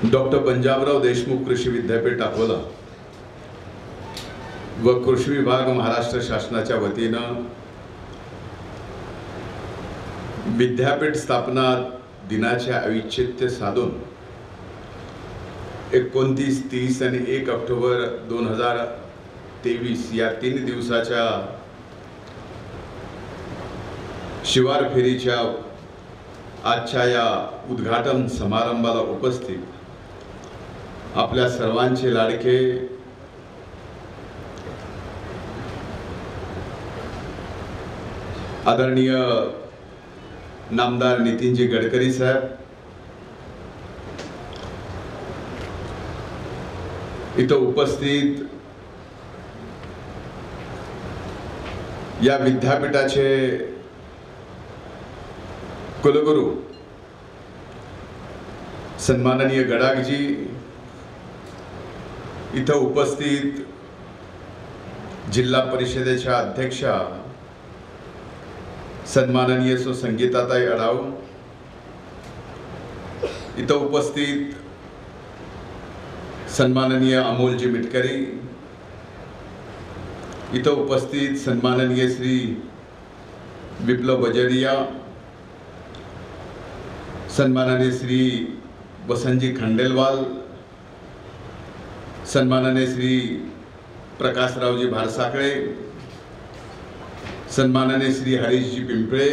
Doctor Panjabrao Deshmukh कृषी विद्यापीठ अकोला व कृषी विभाग महाराष्ट्र शासनाच्या वतीनं विद्यापीठ स्थापना दिनाचे औचित्य साधून 29, 30 आणि 1 ऑक्टोबर 2023 या 3 दिवसाच्या शिवार फेरीच्या आजच्या या उद्घाटन समारंभाला उपस्थित आपल्या सर्वांचे लाडके आदरणीय नामदार नितीनजी गडकरी साहेब, इथं उपस्थित या विद्यापीठाचे कुलगुरू सन्माननीय गडाखजी, इथं उपस्थित जिल्हा परिषदेच्या अध्यक्षा सन्माननीय संगीताताई अडाव, इथं उपस्थित सन्माननीय अमोलजी मिटकरी, इथं उपस्थित सन्माननीय श्री विप्लव बजरिया, सन्माननीय श्री वसंतजी खंडेलवाल, सन्माननीय श्री प्रकाशरावजी भारसाकळे, सन्माननीय श्री हरीशजी पिंपळे,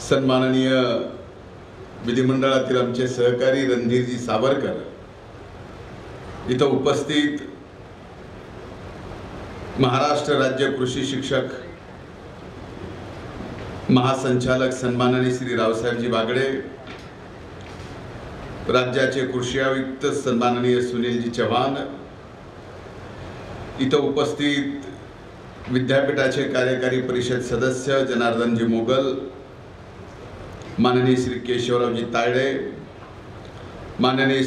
सन्माननीय विधिमंडळातील आमचे सहकारी रणधीरजी सावरकर, इथं उपस्थित महाराष्ट्र राज्य कृषी शिक्षक महासंचालक सन्माननीय श्री रावसाहेबजी बागडे, राज्याचे कृषी आयुक्त सन्माननीय सुनीलजी चव्हाण, इथं उपस्थित विद्यापीठाचे कार्यकारी परिषद सदस्य जनार्दनजी मोगल, माननीय श्री केशवरावजी तायडे, माननीय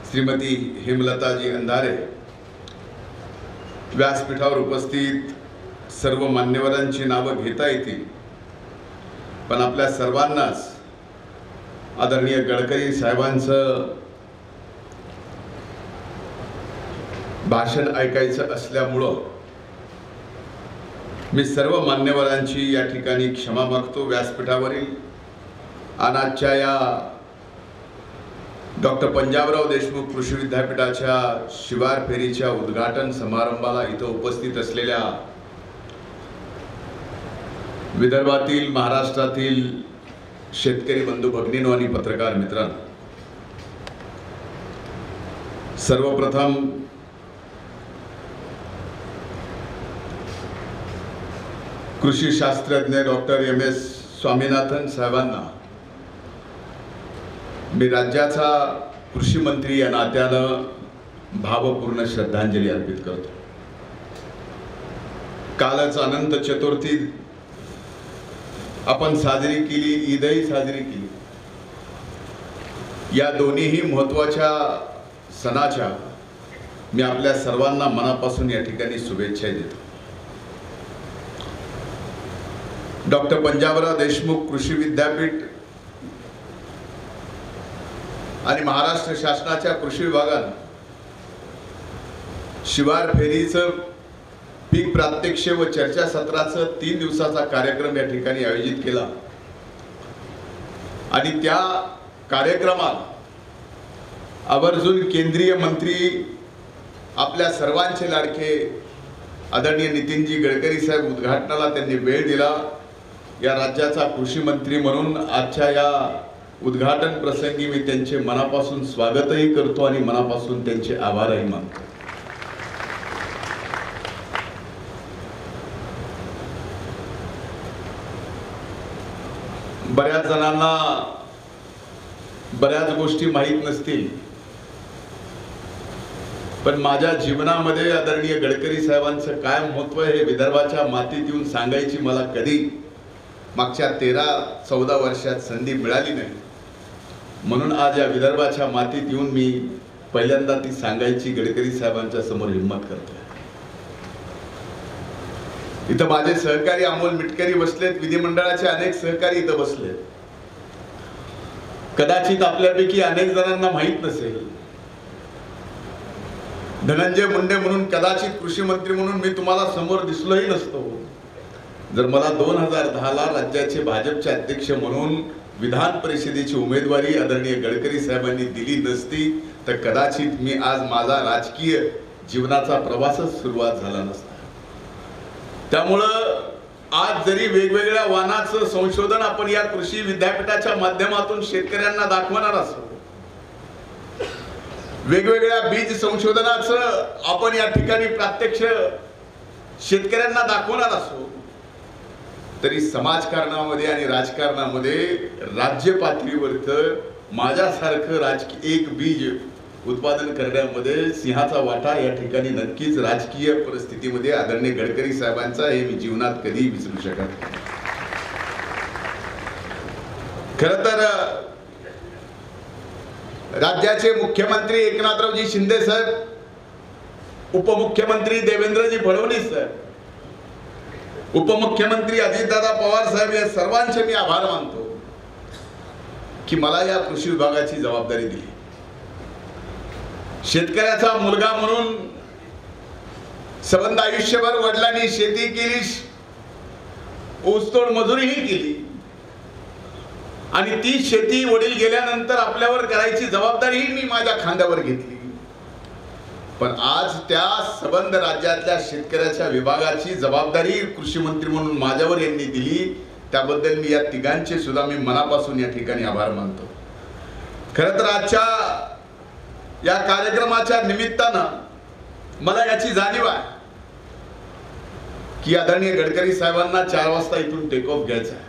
श्रीमती हेमलताजी अंधारे, व्यासपीठावर उपस्थित सर्व मान्यवरांची नावं घेता येतील, पण आपल्या सर्वांनाच आदरणीय गडकरी साहेबांचं भाषण ऐकायचं असल्यामुळं मी सर्व मान्यवरांची या ठिकाणी क्षमा मागतो. व्यासपीठावरील आजच्या या डॉक्टर पंजाबराव देशमुख कृषी विद्यापीठाच्या शिवार फेरीच्या उद्घाटन समारंभाला इथं उपस्थित असलेल्या विदर्भातील, महाराष्ट्रातील शेतकरी बंधू भगिनींनो आणि पत्रकार मित्रांनो, सर्वप्रथम कृषी शास्त्रज्ञ डॉक्टर MS स्वामीनाथन साहेबांना मी राज्याचा कृषी मंत्री या नात्यानं भावपूर्ण श्रद्धांजली अर्पित करतो. कालच अनंत चतुर्थी आपण साजरी केली, ईदही साजरी केली. या दोन्हीही महत्त्वाच्या सणाच्या मी आपल्या सर्वांना मनापासून या ठिकाणी शुभेच्छा देतो. डॉक्टर पंजाबराव देशमुख कृषी विद्यापीठ आणि महाराष्ट्र शासनाच्या कृषी विभागानं शिवार फेरीचं पीक प्रात्यक्षिक व चर्चासत्राचं 3 दिवसाचा कार्यक्रम या ठिकाणी आयोजित केला आणि त्या कार्यक्रमात आवर्जून केंद्रीय मंत्री आपल्या सर्वांचे लाडके आदरणीय नितीनजी गडकरी साहेब उद्घाटनाला त्यांनी वेळ दिला. या राज्याचा कृषी मंत्री म्हणून आजच्या या उद्घाटन प्रसंगी मी त्यांचे मनापासून स्वागतही करतो आणि मनापासून त्यांचे आभारही मानतो. बऱ्याच जणांना बऱ्याच गोष्टी माहीत नसतील, पण माझ्या जीवनामध्ये आदरणीय गडकरी साहेबांचं काय महत्त्व हे विदर्भाच्या मातीत येऊन सांगायची मला कधी मागच्या 13-14 वर्षात संधी मिळाली नाही. म्हणून आज या विदर्भाच्या मातीत येऊन मी पहिल्यांदा ती सांगायची गडकरी साहेबांच्या समोर हिम्मत करतोय. इथं माझे सहकारी अमोल मिटकरी बसलेत, विधिमंडळाचे अनेक सहकारी इथं बसलेत. कदाचित आपल्यापैकी अनेक जणांना माहित नसेल, धनंजय मुंडे म्हणून कदाचित कृषी मंत्री म्हणून मी तुम्हाला समोर दिसलोही नसतो जर मला 2010 ला राज्याचे भाजपचे अध्यक्ष म्हणून विधान परिषदेची उमेदवारी आदरणीय गडकरी साहेबांनी दिली नसती तर कदाचित मी आज माझा राजकीय जीवनाचा प्रवासच सुरुवात झाला नसता। त्यामुळं आज जरी वेगवेगळ्या वाहनाचं संशोधन आपण या कृषी विद्यापीठाच्या माध्यमातून शेतकऱ्यांना दाखवणार असो, वेगवेगळ्या बीज संशोधनाचं आपण या ठिकाणी प्रत्यक्ष शेतकऱ्यांना दाखवणार असो, तरी समाजकारणामध्ये आणि राजकारणामध्ये राज्य पातळीवर माझ्यासारखं राजकीय एक बीज उत्पादन करण्यामध्ये सिंहाचा वाटा या ठिकाणी नक्कीच राजकीय परिस्थितीमध्ये आदरणीय गडकरी साहेबांचा हे मी जीवनात कधी विसरू शकत नाही। खरं तर राज्याचे मुख्यमंत्री एकनाथरावजी शिंदे साहेब, उपमुख्यमंत्री देवेंद्रजी फडणवीस साहेब, उपमुख्यमंत्री अजितदादा पवार साहेब या सर्वांचे मी आभार मानतो की मला या कृषी विभागाची जबाबदारी दिली। शेतकऱ्याचा मुलगा म्हणून सबंध आयुष्यभर वडिलांनी शेती केली, ऊसतोड मजुरीही केली आणि ती शेती वडील गेल्यानंतर आपल्यावर करायची जबाबदारी मी माझ्या खांद्यावर घेतली। पण आज त्या सबंध राज्यातल्या शेतकऱ्याच्या विभागाची जबाबदारी कृषी मंत्री म्हणून माझ्यावर यांनी दिली, त्याबद्दल मी या तिघांचे सुद्धा मी मनापासून या ठिकाणी आभार मानतो। खरं तर आजच्या या कार्यक्रमाच्या निमित्तानं मला याची जाणीव आहे की आदरणीय गडकरी साहेबांना 4 वाजता इथून टेक ऑफ घ्यायचा आहे,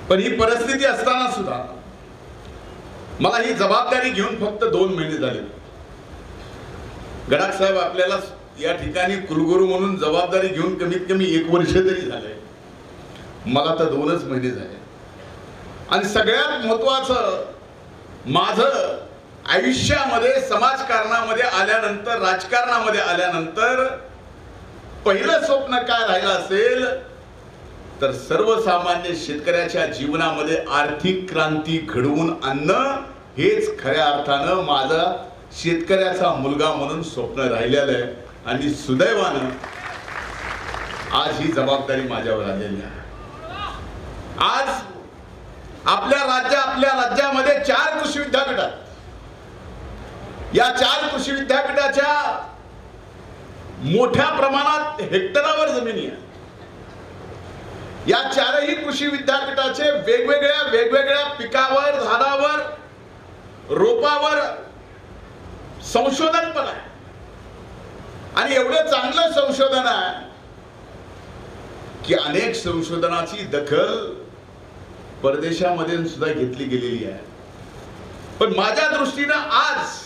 पण ही परिस्थिती असताना सुद्धा मला ही जबाबदारी घेऊन फक्त 2 महिने झाले। गडाख साहेब आपल्याला या ठिकाणी कुलगुरू म्हणून जबाबदारी घेऊन कमीत कमी 1 वर्ष तरी झाले, मला तर 2च महिने झाले। आणि सगळ्यात महत्त्वाचं, माझं आयुष्यामध्ये समाजकारणामध्ये आल्यानंतर, राजकारणामध्ये आल्यानंतर पहिलं स्वप्न काय राहिलं असेल तर सर्वसामान्य शेतकऱ्याच्या जीवनामध्ये आर्थिक क्रांती घडवून आणणं हेच खऱ्या अर्थानं माझा शेतकऱ्याचा मुलगा म्हणून स्वप्न राहिलेलं आहे। आणि सुदैवानं आज ही जबाबदारी माझ्यावर आलेली आहे। आज आपल्या राज्यामध्ये 4 कृषी विद्यापीठ आहेत। या 4 कृषी विद्यापीठाच्या मोठ्या प्रमाणात हेक्टरावर जमिनी आहे। या 4ही कृषी विद्यापीठाचे वेगवेगळ्या पिकावर, झाडावर, रोपावर संशोधन पण आहे आणि एवढं चांगलं संशोधन आहे की अनेक संशोधनाची दखल परदेशामध्ये सुद्धा घेतली गेलेली आहे। पण माझ्या दृष्टीने आज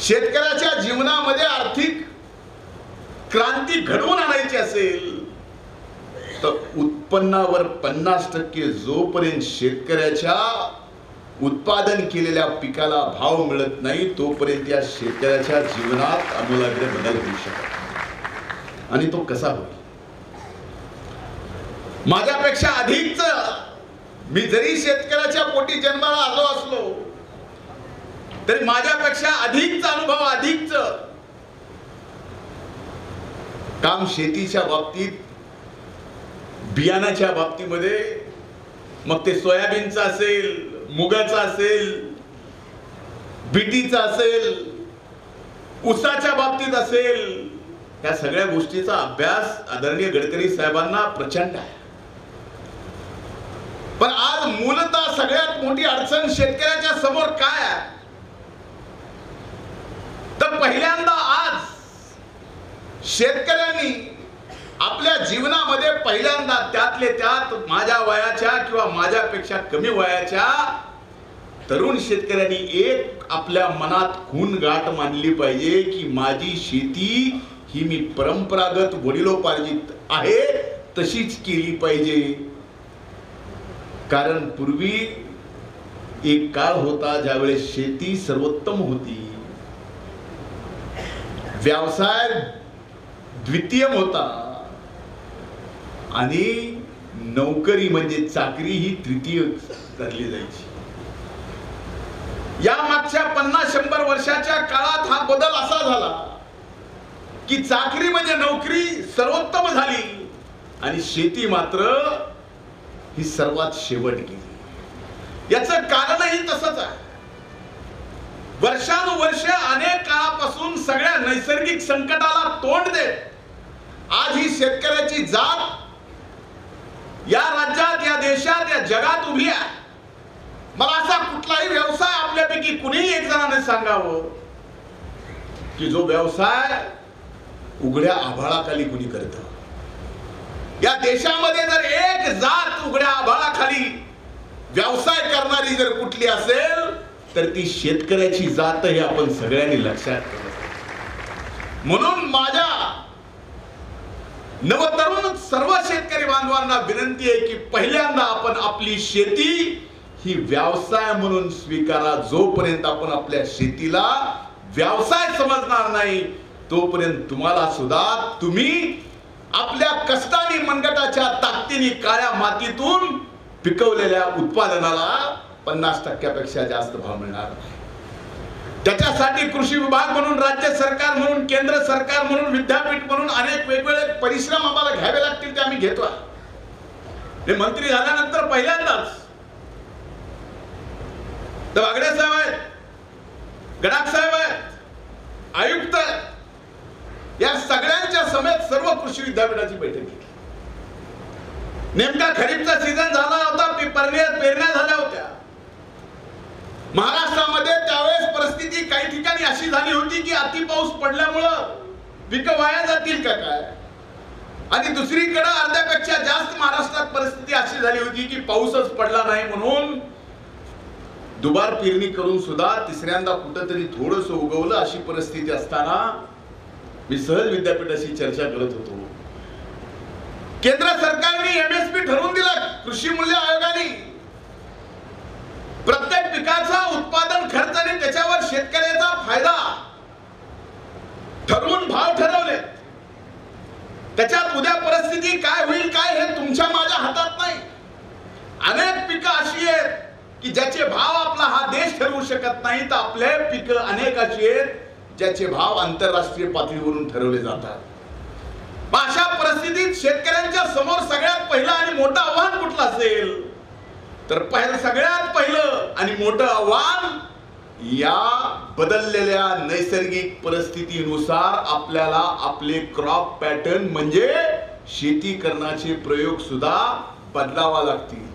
शेतकऱ्याच्या जीवनामध्ये आर्थिक क्रांती घडवून आणायची असेल तर उत्पन्नावर 50% जोपर्यंत शेतकऱ्याच्या उत्पादन केलेल्या पिकाला भाव मिळत नाही तोपर्यंत या शेतकऱ्याच्या जीवनात आमूलाग्र बदल होऊ शकतो। आणि तो कसा होईल? माझ्यापेक्षा अधिकच, मी जरी शेतकऱ्याच्या पोटी जन्माला आलो असलो तरी माझ्यापेक्षा अधिकचा अनुभव, अधिकच काम शेतीच्या बाबतीत, बियाणाच्या बाबतीमध्ये, मग ते सोयाबीनचं असेल, मुगाचा असेल, बीटीचा असेल, ऊसाच्या बाबतीत असेल, या सगळ्या गोष्टीचा अभ्यास आदरणीय गडकरी साहेबांना प्रचंड आहे। पण आज मूलतः सगळ्यात मोठी अडचण शेतकऱ्याच्या समोर काय आहे तर पहिल्यांदा आज शेतकऱ्यांनी आपल्या जीवनामध्ये पहिल्यांदा त्यातले त्यात माझ्या वयाच्या किंवा माझ्यापेक्षा कमी वयाच्या तरुण शेतकऱ्यांनी एक आपल्या मनात खून गाठ मानली पाहिजे की माझी शेती ही मी परंपरागत वडिलोपार्जित आहे तशीच केली पाहिजे। कारण पूर्वी एक काळ होता ज्यावेळेस शेती सर्वोत्तम होती, व्यवसाय द्वितीय होता आणि नोकरी म्हणजे चाकरी ही तृतीय धरली जायची. या मागच्या 50-100 वर्षाच्या काळात हा बदल असा झाला की चाकरी म्हणजे नोकरी सर्वोत्तम झाली आणि शेती मात्र ही सर्वात शेवट गेली. याचं कारणही तसंच आहे. वर्षानुवर्ष अनेक काळापासून सगळ्या नैसर्गिक संकटाला तोंड देत आज ही शेतकऱ्याची जात या राज्यात, या देशात, या जगात उभी आहे. मला असा कुठलाही व्यवसाय आपल्यापैकी कुणीही एक जणाने सांगावं की जो व्यवसाय उघड्या आभाळाखाली कुणी करतं. या देशामध्ये जर एक जात उघड्या आभाळाखाली व्यवसाय करणारी जर कुठली असेल तर ती शेतकऱ्याची जात हे आपण सगळ्यांनी लक्षात ठेवायचं. म्हणून माझ्या नवतरुण सर्व शेतकरी बांधवांना विनंती आहे की पहिल्यांदा आपण आपली शेती ही व्यवसाय म्हणून स्वीकारा. जोपर्यंत आपण आपल्या शेतीला व्यवसाय समजणार नाही तोपर्यंत तुम्हाला सुद्धा तुम्ही आपल्या कष्टाने मनगटाच्या ताकदीने काळ्या मातीतून पिकवलेल्या उत्पादनाला 50% जास्त भाव मिळणार नाही. त्याच्यासाठी कृषी विभाग म्हणून, राज्य सरकार म्हणून, केंद्र सरकार म्हणून, विद्यापीठ म्हणून अनेक वेगवेगळे परिश्रम आम्हाला घ्यावे लागतील. ते आम्ही घेतो. हे मंत्री झाल्यानंतर पहिल्यांदाच वागडे साहेब आहेत, गडाख साहेब आहेत, आयुक्त या सगळ्यांच्या समेत सर्व कृषी विद्यापीठाची बैठक घेतली. नेमका खरीपचा सीझन झाला होता, पेरण्या झाल्या होत्या. महाराष्ट्रामध्ये त्यावेळेस परिस्थिती काही ठिकाणी अशी झाली होती की अति पाऊस पडल्यामुळं पिकं वाया जातील का काय, आणि दुसरीकडे अर्ध्यापेक्षा जास्त महाराष्ट्रात परिस्थिती अशी झाली होती की पाऊसच पडला नाही. म्हणून दुबार पेरणी करून सुद्धा तिसऱ्यांदा कुठंतरी थोडस उगवलं. अशी परिस्थिती असताना मी सहज विद्यापीठाशी चर्चा करत होतो. केंद्र सरकारने एमएसपी ठरवून दिलं. कृषी मूल्य आयोगाने प्रत्येक पिकाचा उत्पादन खर्च आणि त्याच्यावर शेतकऱ्याचा फायदा ठरवून भाव ठरवले. त्याच्यात उद्या परिस्थिती काय होईल काय हे तुमच्या माझ्या हातात नाही. अनेक पिकं अशी आहेत की ज्याचे भाव आपला हा देश ठरवू शकत नाही, तर आपले पिकं अनेक अशी आहेत ज्याचे भाव आंतरराष्ट्रीय पातळीवरून ठरवले जातात. अशा परिस्थितीत शेतकऱ्यांच्या समोर सगळ्यात पहिलं आणि मोठं आव्हान कुठलं असेल तर सगळ्यात पहिलं आणि मोठं आव्हान या बदललेल्या नैसर्गिक परिस्थितीनुसार आपल्याला आपले क्रॉप पॅटर्न म्हणजे शेती करण्याचे प्रयोग सुद्धा बदलावा लागतील.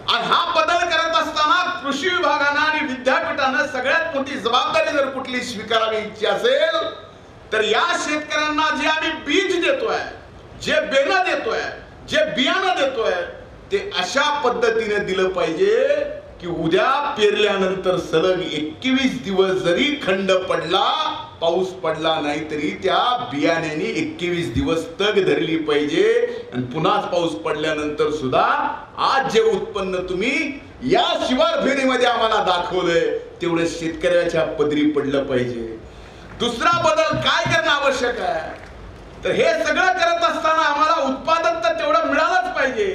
आणि हा बदल करत असताना कृषी विभागानं आणि विद्यापीठानं सगळ्यात मोठी जबाबदारी जर कुठली स्वीकारावी इच्छा असेल तर या शेतकऱ्यांना जे आम्ही बीज देतोय, जे बेणं देतोय, जे बियाणं देतोय ते अशा पद्धतीने दिलं पाहिजे की उद्या पेरल्यानंतर सलग 21 दिवस जरी खंड पडला, पाऊस पडला नाही तरी त्या बियाण्याने 21 दिवस तग धरली पाहिजे. आणि पुन्हा पाऊस पडल्यानंतर सुद्धा आज जे उत्पन्न तुम्ही या शिवार फेरीमध्ये आम्हाला दाखवलंय तेवढं शेतकऱ्याच्या पदरी पडलं पाहिजे. दुसरा बदल काय करणं आवश्यक आहे तर हे सगळं करत असताना आम्हाला उत्पादन तर तेवढं मिळालंच पाहिजे,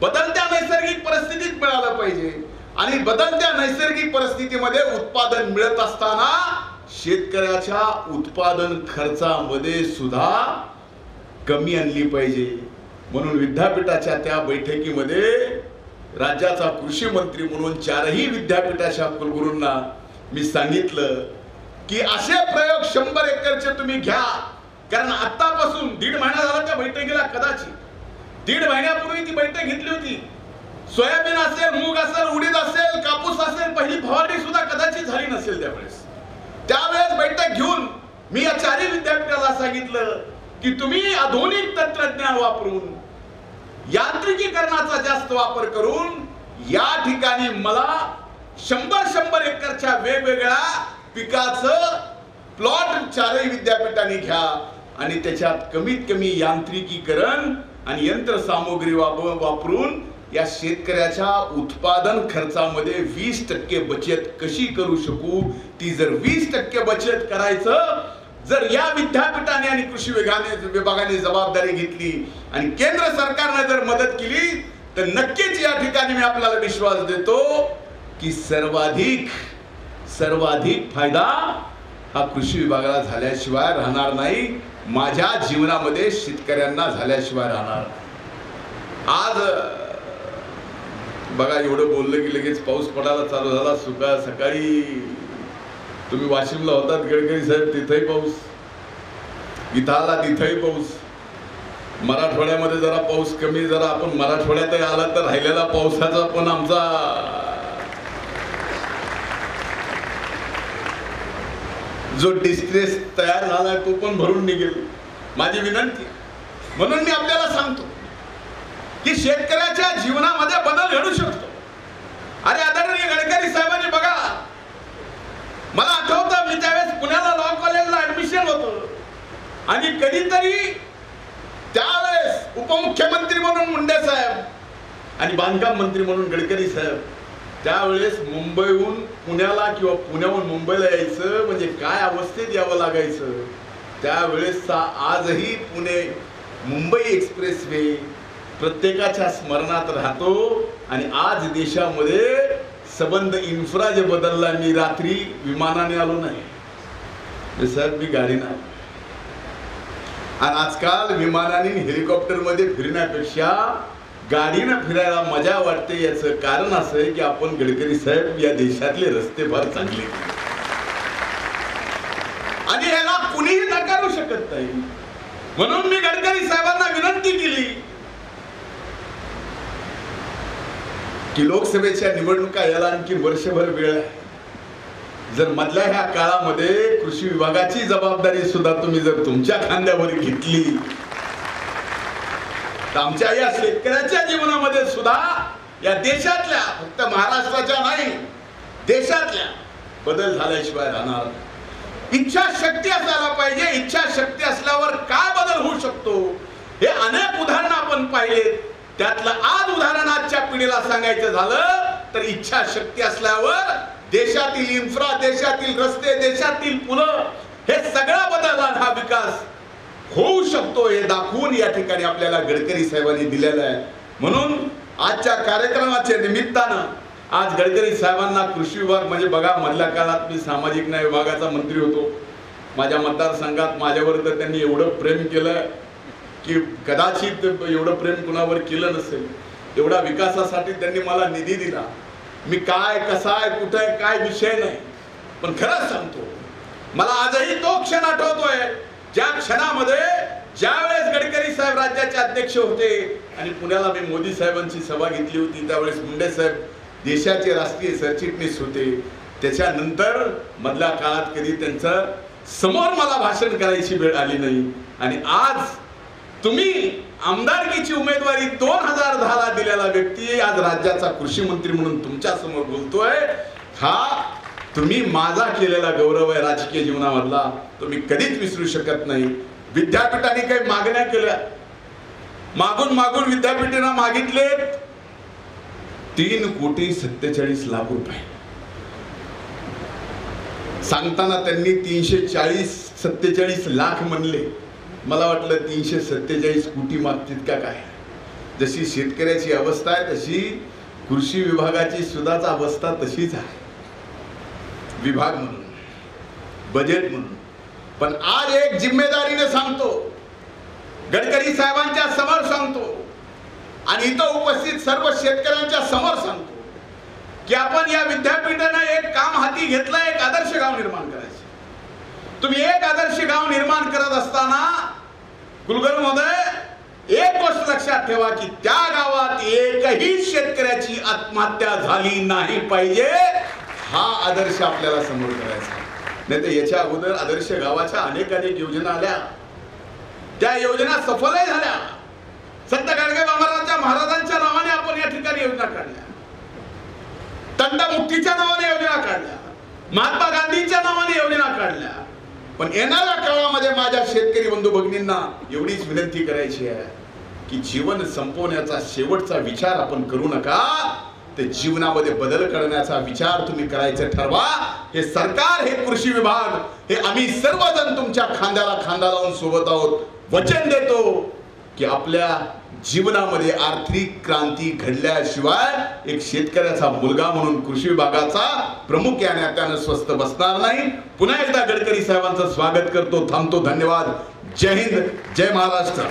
बदलत्या नैसर्गिक परिस्थितीत मिळालं पाहिजे. आणि बदलत्या नैसर्गिक परिस्थितीमध्ये उत्पादन मिळत असताना शेतकऱ्याच्या उत्पादन खर्चामध्ये सुद्धा कमी आणली पाहिजे. म्हणून विद्यापीठाच्या त्या बैठकीमध्ये राज्याचा कृषी मंत्री म्हणून 4ही विद्यापीठाच्या कुलगुरूंना मी सांगितलं की असे प्रयोग 100 एकरचे तुम्ही घ्या. कारण आतापासून 1.5 महिना झाला त्या बैठकीला. कदाचित 1.5 महिन्यापूर्वी ती बैठक घेतली होती. सोयाबीन असेल, मूग असेल, उडीद असेल, कापूस असेल, पहिली फवारणी सुद्धा कदाचित झाली नसेल त्यावेळेस बैठक घेऊन मी या 4ही विद्यापीठाला सांगितलं की तुम्ही आधुनिक तंत्रज्ञान वापरून, यांत्रिकीकरणाचा जास्त वापर करून या ठिकाणी मला 100 एकरच्या वेगवेगळ्या पिकाचं प्लॉट 4ही विद्यापीठाने घ्या आणि त्याच्यात कमीत कमी यांत्रिकीकरण आणि यंत्रसामुग्री वापरून या शेतकऱ्याच्या उत्पादन खर्चामध्ये 20% बचत कशी करू शकू. ती जर 20% बचत करायचं जर या विद्यापीठाने आणि कृषी विभागाने जबाबदारी घेतली आणि केंद्र सरकारने जर मदत केली तर नक्कीच या ठिकाणी मी आपल्याला विश्वास देतो की सर्वाधिक फायदा हा कृषी विभागाला झाल्याशिवाय राहणार नाही, माझ्या जीवनामध्ये शेतकऱ्यांना झाल्याशिवाय राहणार. आज बघा एवढं बोललं की लगेच पाऊस पडायला चालू झाला. सकाळी तुम्ही वाशिमला होतात गडकरी साहेब, तिथेही पाऊस, इथं आला तिथेही पाऊस. मराठवाड्यामध्ये जरा पाऊस कमी, जरा आपण मराठवाड्यातही आला तर राहिलेला पावसाचा पण आमचा जो डिस्ट्रेस तयार झालाय तो पण भरून निघेल. माझी विनंती म्हणून मी आपल्याला सांगतो की शेतकऱ्याच्या जीवनामध्ये बदल घडू शकतो. अरे आदरणीय गडकरी साहेबांनी बघा, मला आठवतं मी त्यावेळेस पुण्याला लॉ कॉलेजला ऍडमिशन होतं आणि कधीतरी त्यावेळेस उपमुख्यमंत्री म्हणून मुंडे साहेब आणि बांधकाम मंत्री म्हणून गडकरी साहेब, त्यावेळेस मुंबईहून पुण्याला किंवा पुण्याहून मुंबईला यायचं म्हणजे काय अवस्थेत यावं लागायचं. त्यावेळेसचा आजही पुणे मुंबई एक्सप्रेसवे प्रत्येकाच्या स्मरणात राहतो. आणि आज देशामध्ये संबंध इन्फ्रा जे बदलला, मी रात्री विमानाने आलो नाही सर, मी गाडीने आलो. आणि आजकाल विमानाने हेलिकॉप्टर मध्ये फिरण्यापेक्षा गाडीनं फिरायला मजा वाटते. याचं कारण असं आहे की आपण गडकरी साहेब या देशातले रस्ते फार चांगले आणि ह्याला कुणीही नकारू शकत नाही. म्हणून मी गडकरी साहेबांना विनंती केली की लोकसभेच्या निवडणुका याला आणखी वर्षभर वेळ आहे. जर मधल्या ह्या काळामध्ये कृषी विभागाची जबाबदारी सुद्धा तुम्ही जर तुमच्या खांद्यावर घेतली तर आमच्या या शेतकऱ्याच्या जीवनामध्ये सुद्धा या देशातल्या, फक्त महाराष्ट्राच्या नाही देशातल्या, बदल झाल्याशिवाय राहणार. इच्छाशक्ती असायला पाहिजे. इच्छाशक्ती असल्यावर काय बदल होऊ शकतो हे अनेक उदाहरणं आपण पाहिलेत. त्यातलं आज उदाहरण आजच्या पिढीला सांगायचं झालं तर इच्छाशक्ती असल्यावर देशातील इन्फ्रा, देशातील रस्ते, देशातील पुलं, हे सगळा बदल, हा विकास होऊ शकतो हे दाखवून या ठिकाणी आपल्याला गडकरी साहेबांनी दिलेलं आहे. म्हणून आजच्या कार्यक्रमाच्या निमित्तानं आज गडकरी साहेबांना कृषी विभाग म्हणजे बघा, मधल्या काळात मी सामाजिक न्याय विभागाचा मंत्री होतो. माझ्या मतदारसंघात माझ्यावर तर त्यांनी एवढं प्रेम केलं की कदाचित एवढं प्रेम कुणावर केलं नसेल. एवढा विकासासाठी त्यांनी मला निधी दिला. मी काय, कसा आहे, कुठं आहे, काय विषय नाही, पण खरंच सांगतो मला आजही तो क्षण आठवतोय ज्या क्षणामध्ये ज्यावेळेस गडकरी साहेब राज्याचे अध्यक्ष होते आणि पुण्याला मी मोदी साहेबांची सभा घेतली होती. त्यावेळेस मुंडे साहेब देशाचे राष्ट्रीय सरचिटणीस होते. त्याच्यानंतर मधल्या काळात कधी त्यांचं समोर मला भाषण करायची वेळ आली नाही. आणि आज तुम्ही आमदारकीची उमेदवारी 2010ला दिलेला व्यक्ती आज राज्याचा कृषी मंत्री म्हणून तुमच्या समोर बोलतोय. हा तुम्ही माझा केलेला गौरव आहे राजकीय जीवनामधला, तो मी कधीच विसरू शकत नाही. विद्यापीठाने काही मागण्या केल्या, मागून विद्यापीठाने मागितले 3,47,00,000 सांगताना त्यांनी 347 लाख म्हणले. मला वाटलं 347 कोटी मागतील का काय. जशी शेतकऱ्याची अवस्था आहे तशी कृषी विभागाची सुद्धा अवस्था तशीच आहे, विभाग म्हणून, बजेट म्हणून. पण आज एक जिम्मेदारीने सांगतो, गडकरी साहेबांच्या समोर सांगतो आणि इथं उपस्थित सर्व शेतकऱ्यांच्या समोर सांगतो की आपण या विद्यापीठाने एक काम हाती घेतलं, एक आदर्श गाव निर्माण करायचं. तुम्ही एक आदर्श गाव निर्माण करत असताना कुलकर्णी महोदय एक गोष्ट लक्षात ठेवा की त्या गावात एकही शेतकऱ्याची आत्महत्या झाली नाही पाहिजे. हा आदर्श आपल्याला समोर करायचा. नाही तर याच्या अगोदर आदर्श गावाच्या अनेक योजना आल्या, त्या योजना सफलही झाल्या. संत गाडगे बाबांच्या महाराजांच्या नावाने आपण या ठिकाणी योजना काढल्या, तंटमुक्तीच्या नावाने योजना काढल्या, महात्मा गांधींच्या नावाने योजना काढल्या. पण येणाऱ्या काळामध्ये माझ्या शेतकरी बंधू भगिनींना एवढीच विनंती करायची आहे की जीवन संपवण्याचा शेवटचा विचार आपण करू नका. ते जीवनामध्ये बदल करण्याचा विचार तुम्ही करायचं ठरवा. हे सरकार, हे कृषी विभाग, हे आम्ही सर्वजण तुमच्या खांद्याला खांदा लावून सोबत आहोत. वचन देतो की आपल्या जीवनामध्ये आर्थिक क्रांती घडल्याशिवाय एक शेतकऱ्याचा मुलगा म्हणून कृषी विभागाचा प्रमुख या नात्यानं स्वस्थ बसणार नाही. पुन्हा एकदा गडकरी साहेबांचं स्वागत करतो, थांबतो. धन्यवाद. जय हिंद, जय महाराष्ट्र.